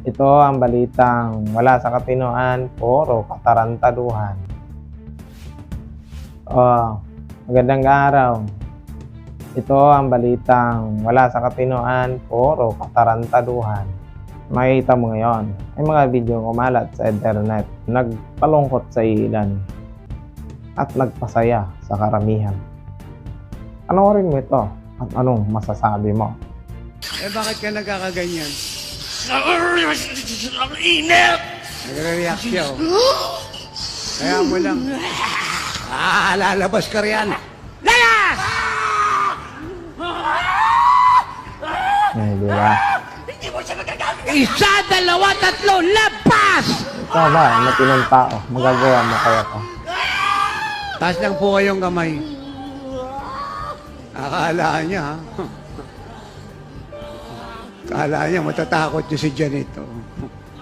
Ito ang balitang wala sa katinoan, puro katarantaduhan. Magandang araw. Ito ang balitang wala sa katinoan, puro katarantaduhan. Makikita mo ngayon ay mga video kumalat sa internet, nagpalungkot sa ilan at nagpasaya sa karamihan. Panoorin mo ito at anong masasabi mo? Bakit ka nagkakaganyan? Ang init! Nagre-react siya, oh. Kaya mo lang. Lalabas ka riyan. Layas! Di ba? Hindi mo siya magagamit! Isa, dalawa, tatlo, labas! Ikaw ba, matinong tao, magagawa mo kaya to? Taas lang po kayong kamay. Akala niya, ha? Akala niya, matatakot niyo si Janito.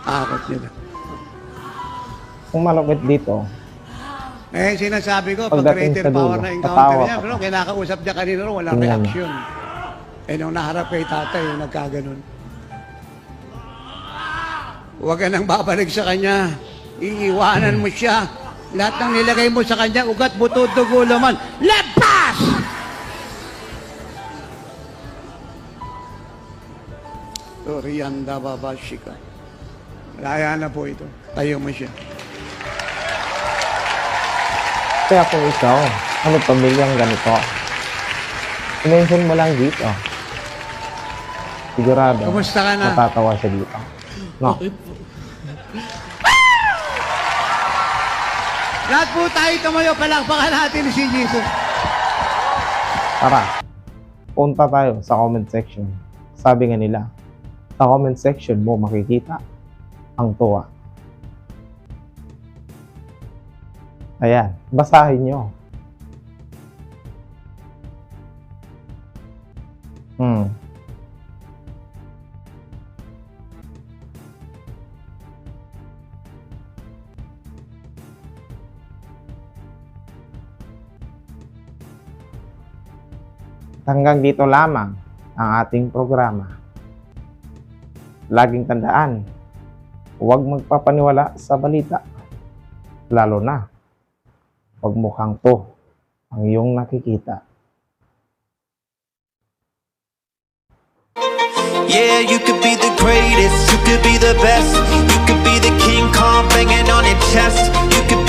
Takot niya na. Kung malupit dito, Sinasabi ko, pag pagdating greater sa power dulo, na encounter tatawa niya, ka. pero kinakausap niya kanina rin, walang Tingnan mo. reaction. Nung naharap kay tatay, nagkaganon. Huwag ka nang babalik sa kanya. Iiwanan mo siya. Lahat ng nilagay mo sa kanya, ugat, buto, dugo, laman. Labas! Torianda babashika. Laya na po ito. Tayo mo siya. kaya kung ikaw, ano pamilyang ganito, i-mention mo lang dito. Sigurado, Kumusta ka na? matatawa siya dito. No? Lahat po tayo tumayo, palakpakan natin si Jesus. Tara, punta tayo sa comment section. Sabi nga nila, sa comment section mo makikita ang tuwa. Ayan, basahin nyo. Hanggang dito lamang ang ating programa. Laging tandaan, huwag magpapaniwala sa balita. Lalo na, pag mukhang to ang iyong nakikita. Yeah, you could be the greatest, you could be the best, you could be the King Kong banging on your chest, you could